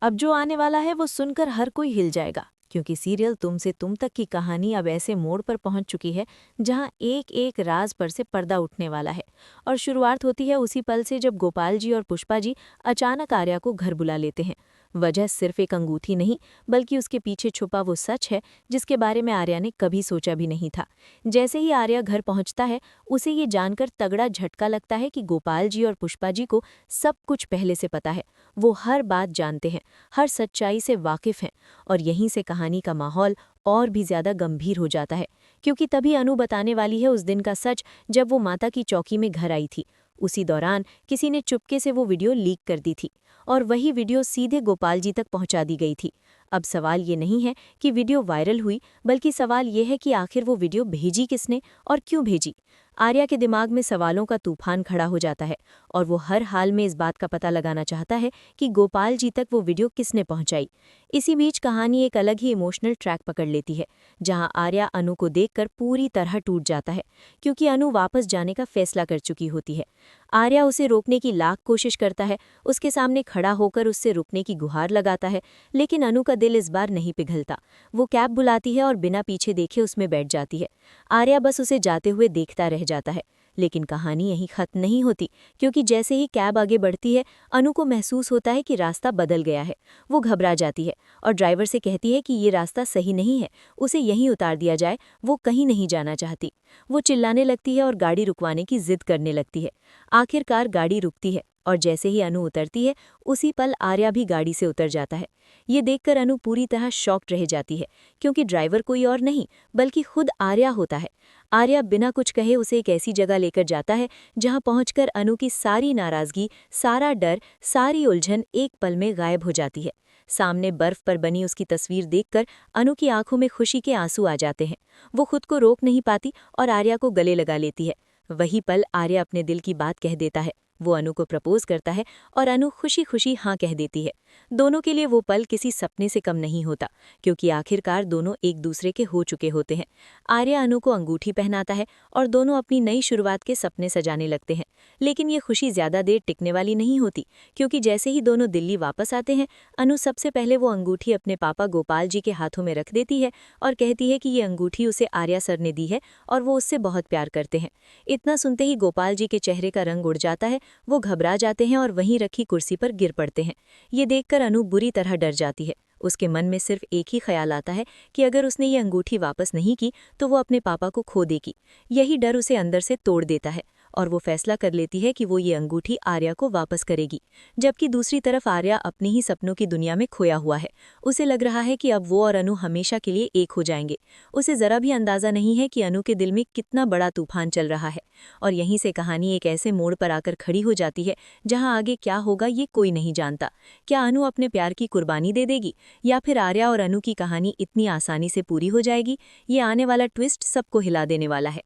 अब जो आने वाला है वो सुनकर हर कोई हिल जाएगा, क्योंकि सीरियल तुमसे तुम तक की कहानी अब ऐसे मोड़ पर पहुंच चुकी है जहां एक एक राज पर से पर्दा उठने वाला है। और शुरुआत होती है उसी पल से जब गोपाल जी और पुष्पा जी अचानक आर्या को घर बुला लेते हैं। वजह सिर्फ एक अंगूठी नहीं, बल्कि उसके पीछे छुपा वो सच है जिसके बारे में आर्या ने कभी सोचा भी नहीं था। जैसे ही आर्या घर पहुंचता है, उसे ये जानकर तगड़ा झटका लगता है कि गोपाल जी और पुष्पा जी को सब कुछ पहले से पता है। वो हर बात जानते हैं, हर सच्चाई से वाकिफ हैं। और यहीं से कहानी का माहौल और भी ज्यादा गंभीर हो जाता है, क्योंकि तभी अनु बताने वाली है उस दिन का सच जब वो माता की चौकी में घर आई थी। उसी दौरान किसी ने चुपके से वो वीडियो लीक कर दी थी, और वही वीडियो सीधे गोपाल जी तक पहुंचा दी गई थी। अब सवाल ये नहीं है कि वीडियो वायरल हुई, बल्कि सवाल ये है कि आखिर वो वीडियो भेजी किसने और क्यों भेजी। आर्या के दिमाग में सवालों का तूफान खड़ा हो जाता है, और वो हर हाल में इस बात का पता लगाना चाहता है कि गोपाल जी तक वो वीडियो किसने पहुंचाई। इसी बीच कहानी एक अलग ही इमोशनल ट्रैक पकड़ लेती है, जहां आर्या अनु को देखकर पूरी तरह टूट जाता है, क्योंकि अनु वापस जाने का फैसला कर चुकी होती है। आर्या उसे रोकने की लाख कोशिश करता है, उसके सामने खड़ा होकर उससे रुकने की गुहार लगाता है, लेकिन अनु का दिल इस बार नहीं पिघलता। वो कैब बुलाती है और बिना पीछे देखे उसमें बैठ जाती है। आर्या बस उसे जाते हुए देखता रह जाता है। लेकिन कहानी यहीं खत्म नहीं होती, क्योंकि जैसे ही कैब आगे बढ़ती है, अनु को महसूस होता है कि रास्ता बदल गया है। वो घबरा जाती है और ड्राइवर से कहती है कि ये रास्ता सही नहीं है, उसे यहीं उतार दिया जाए, वो कहीं नहीं जाना चाहती। वो चिल्लाने लगती है और गाड़ी रुकवाने की जिद करने लगती है। आखिरकार गाड़ी रुकती है, और जैसे ही अनु उतरती है, उसी पल आर्या भी गाड़ी से उतर जाता है। ये देखकर अनु पूरी तरह शॉक्ड रह जाती है, क्योंकि ड्राइवर कोई और नहीं बल्कि खुद आर्या होता है। आर्या बिना कुछ कहे उसे एक ऐसी जगह लेकर जाता है जहां पहुंचकर अनु की सारी नाराजगी, सारा डर, सारी उलझन एक पल में गायब हो जाती है। सामने बर्फ पर बनी उसकी तस्वीर देखकर अनु की आंखों में खुशी के आंसू आ जाते हैं। वो खुद को रोक नहीं पाती और आर्या को गले लगा लेती है। वही पल आर्या अपने दिल की बात कह देता है। वो अनु को प्रपोज करता है और अनु खुशी खुशी हाँ कह देती है। दोनों के लिए वो पल किसी सपने से कम नहीं होता, क्योंकि आखिरकार दोनों एक दूसरे के हो चुके होते हैं। आर्या अनु को अंगूठी पहनाता है और दोनों अपनी नई शुरुआत के सपने सजाने लगते हैं। लेकिन ये खुशी ज्यादा देर टिकने वाली नहीं होती, क्योंकि जैसे ही दोनों दिल्ली वापस आते हैं, अनु सबसे पहले वो अंगूठी अपने पापा गोपाल जी के हाथों में रख देती है और कहती है कि ये अंगूठी उसे आर्या सर ने दी है और वो उससे बहुत प्यार करते हैं। इतना सुनते ही गोपाल जी के चेहरे का रंग उड़ जाता है। वो घबरा जाते हैं और वहीं रखी कुर्सी पर गिर पड़ते हैं। ये देखकर अनु बुरी तरह डर जाती है। उसके मन में सिर्फ एक ही ख्याल आता है कि अगर उसने ये अंगूठी वापस नहीं की तो वो अपने पापा को खो देगी। यही डर उसे अंदर से तोड़ देता है, और वो फैसला कर लेती है कि वो ये अंगूठी आर्या को वापस करेगी। जबकि दूसरी तरफ आर्या अपनी ही सपनों की दुनिया में खोया हुआ है। उसे लग रहा है कि अब वो और अनु हमेशा के लिए एक हो जाएंगे। उसे जरा भी अंदाजा नहीं है कि अनु के दिल में कितना बड़ा तूफान चल रहा है। और यहीं से कहानी एक ऐसे मोड़ पर आकर खड़ी हो जाती है जहां आगे क्या होगा ये कोई नहीं जानता। क्या अनु अपने प्यार की कुर्बानी दे देगी, या फिर आर्या और अनु की कहानी इतनी आसानी से पूरी हो जाएगी? ये आने वाला ट्विस्ट सबको हिला देने वाला है।